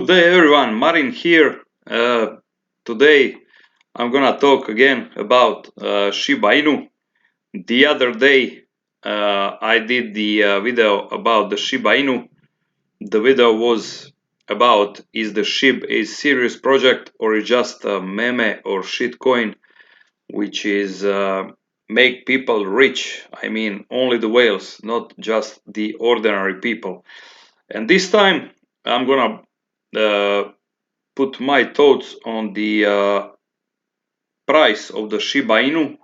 Good day everyone, Marin here. Today I'm gonna talk again about Shiba Inu. The other day I did the video about the Shiba Inu. The video was about is the SHIB a serious project or is just a meme or shitcoin which is make people rich. I mean only the whales, not just the ordinary people. And this time I'm gonna put my thoughts on the price of the Shiba Inu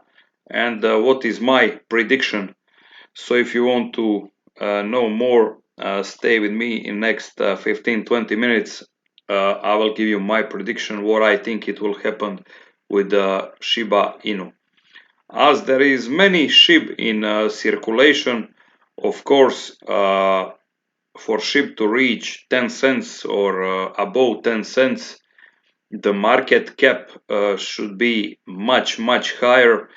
and what is my prediction. So if you want to know more, stay with me in next 15-20 minutes. I will give you my prediction what I think it will happen with the Shiba Inu. As there is many SHIB in circulation, of course, for SHIB to reach 10 cents or above 10 cents, the market cap should be much higher,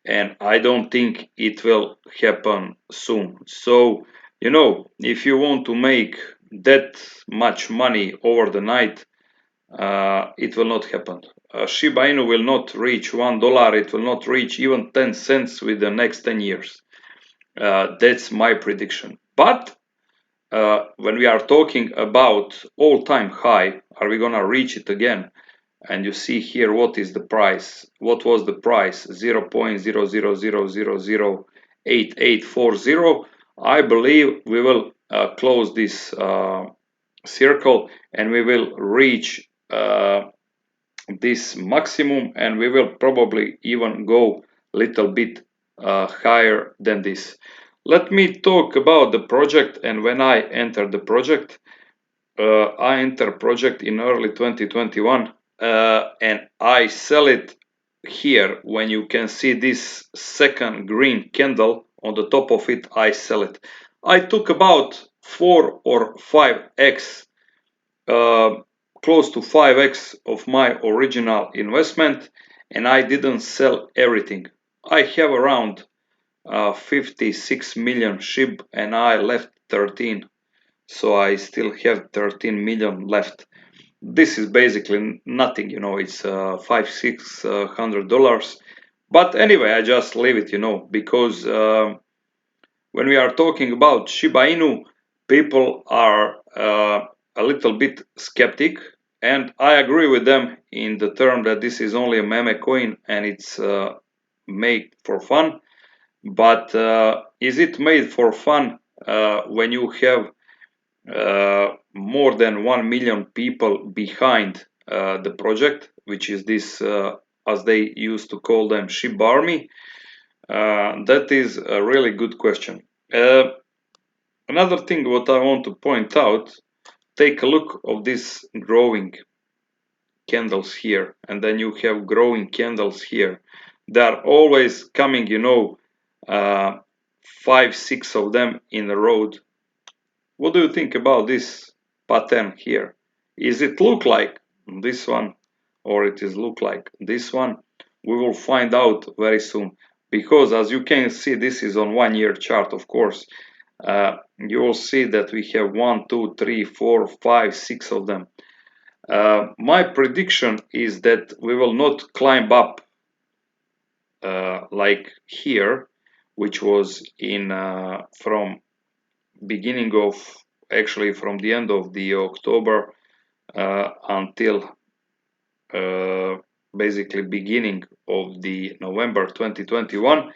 and I don't think it will happen soon. So if you want to make that much money over the night, it will not happen. Shiba Inu will not reach $1, it will not reach even 10 cents with the next 10 years. That's my prediction. But when we are talking about all-time high, are we gonna reach it again? And you see here what is the price. What was the price? 0.00008840. I believe we will close this circle and we will reach this maximum, and we will probably even go little bit higher than this. Let me talk about the project. And when I entered the project, I entered project in early 2021, and I sell it here. When you can see this second green candle on the top of it, I sell it. I took about 4 or 5x, close to 5x of my original investment, and I didn't sell everything. I have around 56 million SHIB and I left 13, so I still have 13 million left. This is basically nothing, it's $500-600. But anyway, I just leave it, because when we are talking about Shiba Inu, people are a little bit skeptic, and I agree with them in the term that this is only a meme coin and it's made for fun. But is it made for fun when you have more than 1 million people behind the project, which is this, as they used to call them, Shiba Army? That is a really good question. Another thing what I want to point out, take a look of these growing candles here, and then you have growing candles here. They are always coming, 5-6 of them in a row. What do you think about this pattern here? Is it look like this one or it is look like this one? We will find out very soon, because as you can see, this is on 1 year chart, of course. You will see that we have 1, 2, 3, 4, 5, 6 of them. My prediction is that we will not climb up like here, which was in from beginning of, actually from the end of the October until basically beginning of the November 2021.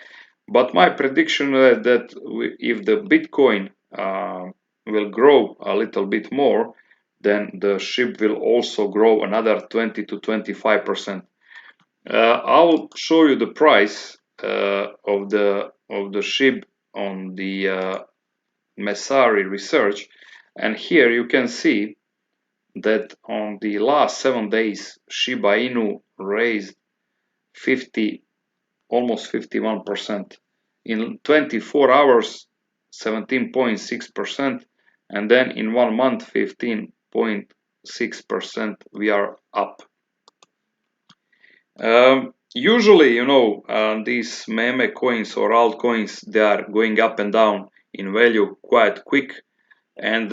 But my prediction is that if the Bitcoin will grow a little bit more, then the SHIB will also grow another 20 to 25%. I'll show you the price of the SHIB on the Messari research, and here you can see that on the last 7 days Shiba Inu raised almost 51%. In 24 hours 17.6%, and then in 1 month 15.6% we are up. Usually, these meme coins or altcoins, they are going up and down in value quite quick, and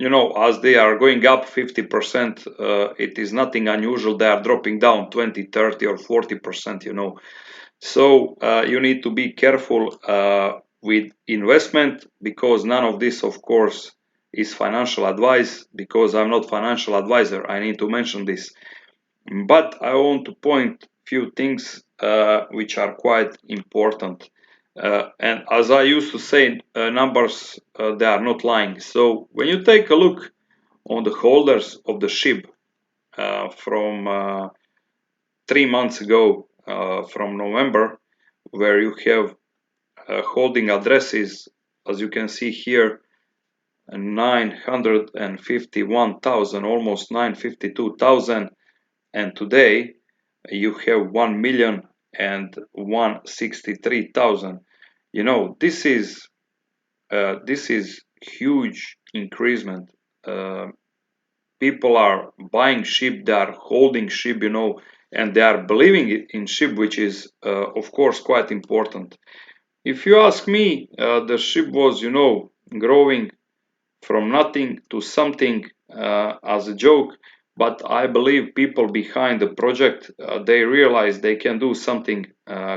as they are going up 50%, it is nothing unusual. They are dropping down 20, 30, or 40%. So you need to be careful with investment, because none of this, of course, is financial advice, because I'm not financial advisor. I need to mention this. But I want to point few things which are quite important. And as I used to say, numbers, they are not lying. So when you take a look on the holders of the SHIB from 3 months ago, from November, where you have holding addresses, as you can see here, 951,000, almost 952,000, and today you have 1,163,000. This is huge increasement. People are buying SHIB, they are holding SHIB, and they are believing in SHIB, which is of course quite important. If you ask me, the SHIB was, growing from nothing to something as a joke, but I believe people behind the project, they realize they can do something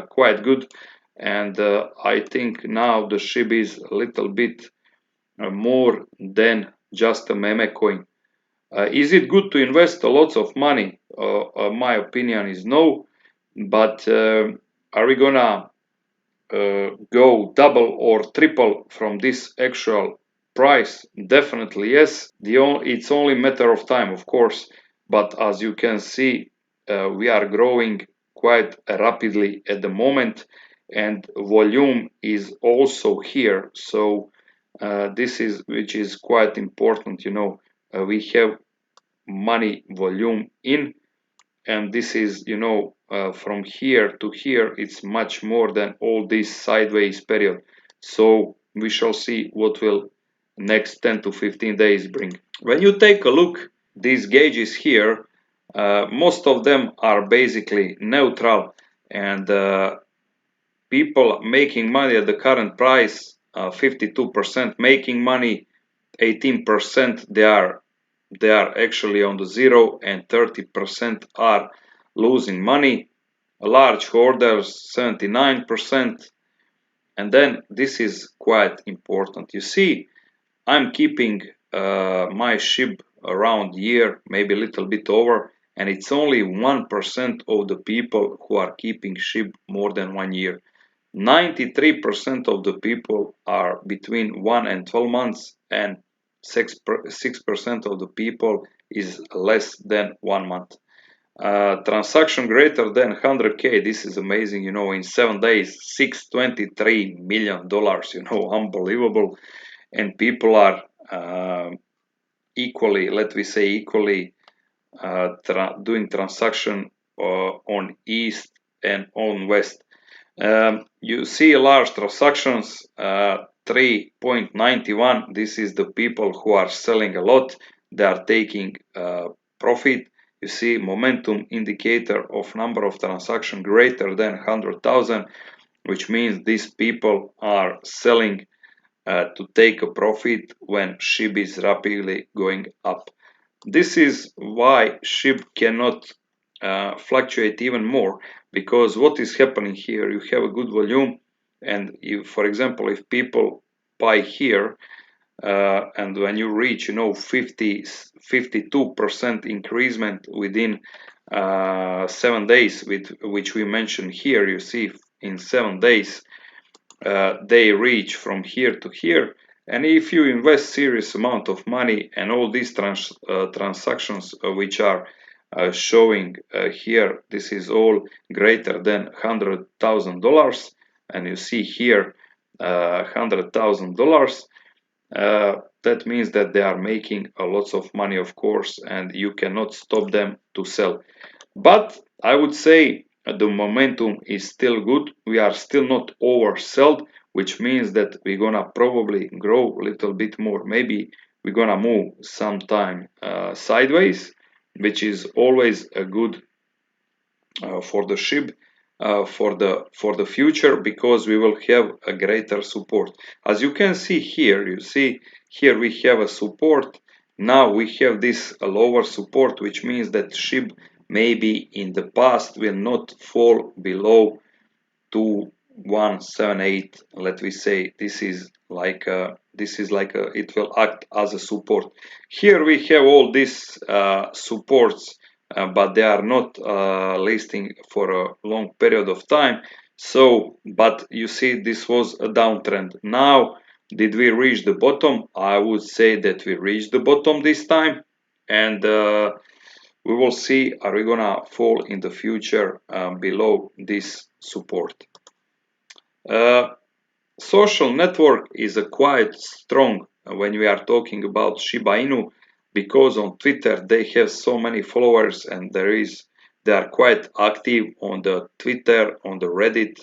quite good, and I think now the SHIB is a little bit more than just a meme coin. Is it good to invest a lot of money? My opinion is no, but are we gonna go double or triple from this actual price? Definitely yes. It's only a matter of time, of course, but as you can see, we are growing quite rapidly at the moment, and volume is also here. So this is which is quite important. We have money volume in, and this is, from here to here, it's much more than all this sideways period. So we shall see what will next 10 to 15 days bring. When you take a look these gauges here, most of them are basically neutral, and people making money at the current price, 52% making money, 18% they are actually on the zero, and 30% are losing money. Large holders 79%. And then this is quite important. You see, I'm keeping my SHIB around year, maybe a little bit over, and it's only 1% of the people who are keeping SHIB more than 1 year. 93% of the people are between 1 and 12 months, and 6% of the people is less than 1 month. Transaction greater than 100K, this is amazing, in 7 days, $623 million, unbelievable. And people are equally, let me say, doing transaction on east and on west. You see large transactions, 3.91. This is the people who are selling a lot. They are taking profit. You see momentum indicator of number of transactions greater than 100,000, which means these people are selling to take a profit when SHIB is rapidly going up. This is why SHIB cannot fluctuate even more, because what is happening here, you have a good volume, and for example, if people buy here, and when you reach 52% increasement within 7 days, which we mentioned here, you see in 7 days they reach from here to here. And if you invest serious amount of money, and all these transactions which are showing here, this is all greater than $100,000, and you see here $100,000, that means that they are making a lot of money, of course, and you cannot stop them to sell. But I would say the momentum is still good. We are still not oversold, which means that we're gonna probably grow a little bit more. Maybe we're gonna move sometime sideways, which is always a good for the SHIB for the future, because we will have a greater support. As you can see here, you see here we have a support, Now we have this lower support, which means that SHIB maybe in the past will not fall below 2178. Let me say it will act as a support. Here we have all these supports, but they are not listing for a long period of time. So, but you see, this was a downtrend. Now, did we reach the bottom? I would say that we reached the bottom this time, and we will see, are we gonna fall in the future below this support. uh, Social network is a quite strong when we are talking about Shiba Inu, because on Twitter they have so many followers, and they are quite active on the Twitter, on the Reddit,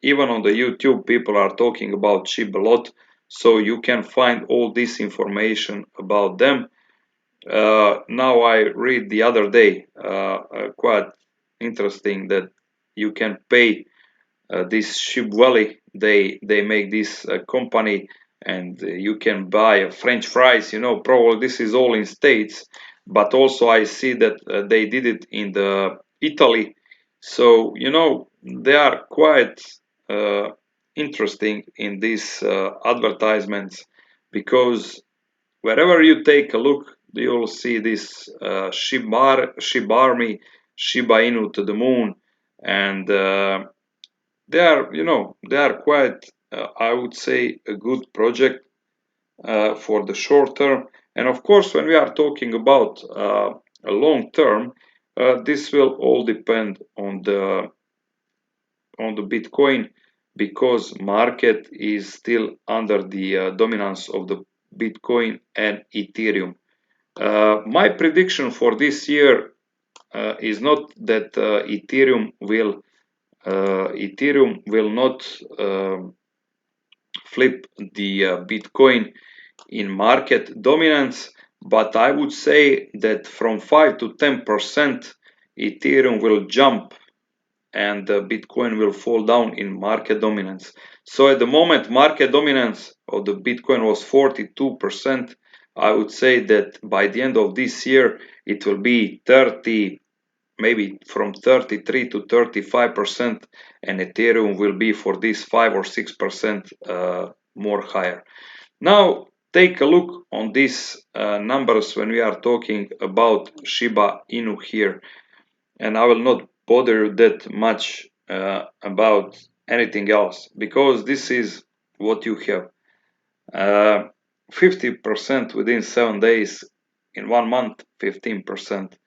even on the YouTube. People are talking about Shiba a lot, so you can find all this information about them. Now I read the other day, quite interesting, that you can pay this Ship Valley. They make this company, and you can buy French fries. Probably this is all in States, but also I see that they did it in the Italy. So they are quite uh, interesting in these advertisements, because wherever you take a look, you'll see this Shiba Army, Shiba Inu to the moon, and they are quite, I would say, a good project for the short term. And of course, when we are talking about a long term, this will all depend on the Bitcoin, because market is still under the dominance of the Bitcoin and Ethereum. My prediction for this year is not that Ethereum will not flip the Bitcoin in market dominance, but I would say that from 5 to 10% Ethereum will jump, and Bitcoin will fall down in market dominance. So at the moment, market dominance of the Bitcoin was 42%. I would say that by the end of this year, it will be 30, maybe from 33 to 35%, and Ethereum will be for this 5 or 6% more higher. Now, take a look on these numbers when we are talking about Shiba Inu here, and I will not bother you that much about anything else, because this is what you have. 50% within 7 days, in 1 month, 15%.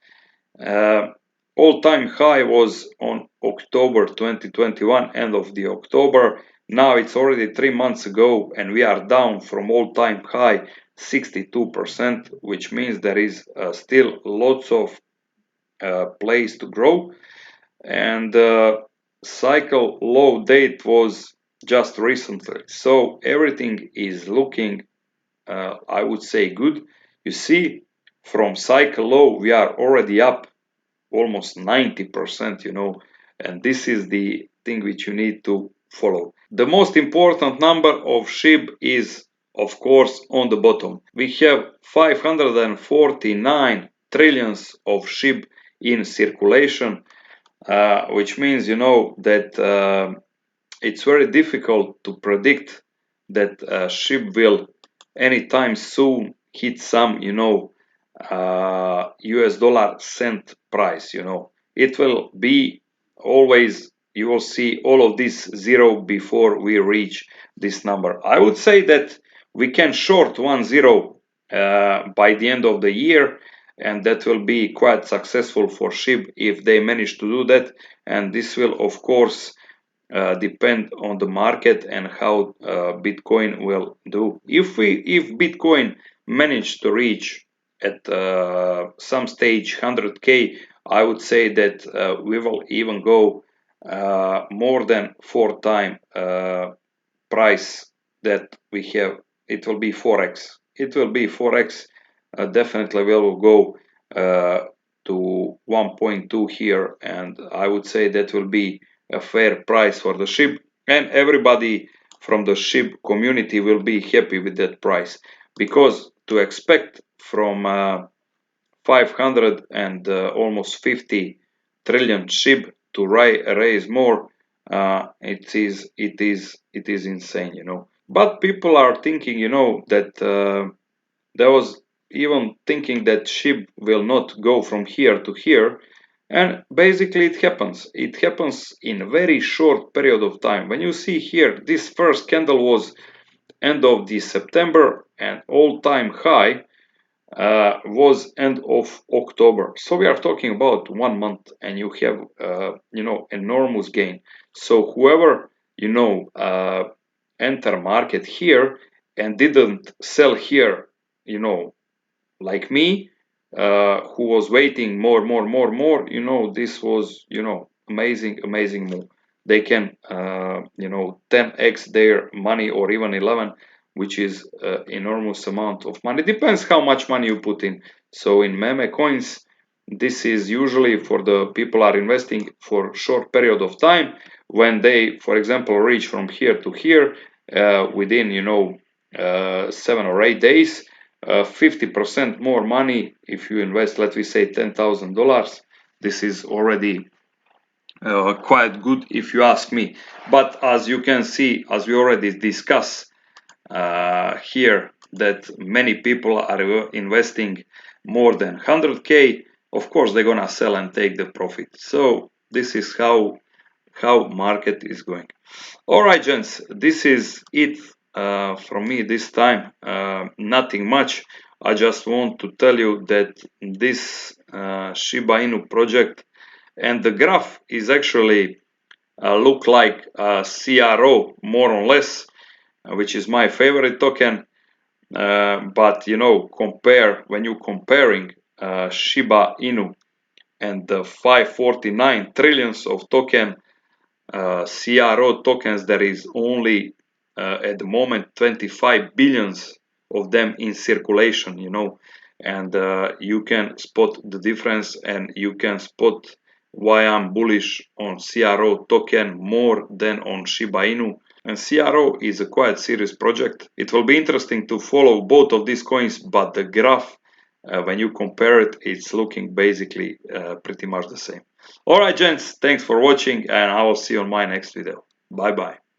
Uh, All-time high was on October 2021, end of the October. Now it's already 3 months ago, and we are down from all-time high 62%, which means there is still lots of place to grow. And cycle low date was just recently, so everything is looking, I would say, good. You see, from cycle low we are already up almost 90%, and this is the thing which you need to follow. The most important number of SHIB is, of course, on the bottom. We have 549 trillions of SHIB in circulation, which means, that it's very difficult to predict that SHIB will anytime soon hit some, US dollar cent price. It will be always, you will see all of this zero before we reach this number. I would say that we can short 1 0 by the end of the year, and that will be quite successful for SHIB if they manage to do that. And this will, of course, depend on the market and how Bitcoin will do. If Bitcoin manage to reach at some stage 100K, I would say that we will even go more than 4 times price that we have. It will be 4x. It will be 4x. Definitely we will go to 1.2 here, and I would say that will be a fair price for the SHIB, and everybody from the SHIB community will be happy with that price, because to expect from 500 and almost 50 trillion SHIB to raise more, it is insane, But people are thinking, that there was even thinking that SHIB will not go from here to here, and basically it happens. It happens in a very short period of time. When you see here, this first candle was end of the September, and all-time high was end of October. So we are talking about 1 month, and you have enormous gain. So whoever enter market here and didn't sell here, like me, who was waiting more, this was, amazing move. They can, 10x their money or even 11, which is enormous amount of money. Depends how much money you put in. So in meme coins, this is usually for the people are investing for short period of time. When they, for example, reach from here to here within, 7 or 8 days, 50% more money if you invest, let me say, $10,000. This is already quite good if you ask me. But as you can see, as we already discussed here, that many people are investing more than 100K. Of course, they're gonna sell and take the profit. So this is how market is going. All right, gents, this is it from me this time. Nothing much. I just want to tell you that this Shiba Inu project and the graph is actually look like CRO more or less, which is my favorite token. But compare when you comparing Shiba Inu and the 549 trillions of token CRO tokens, there is only at the moment 25 billions of them in circulation, and you can spot the difference, and you can spot why I'm bullish on CRO token more than on Shiba Inu. And CRO is a quite serious project. It will be interesting to follow both of these coins, but the graph, when you compare it, it's looking basically pretty much the same. Alright, gents, thanks for watching, and I will see you on my next video. Bye bye.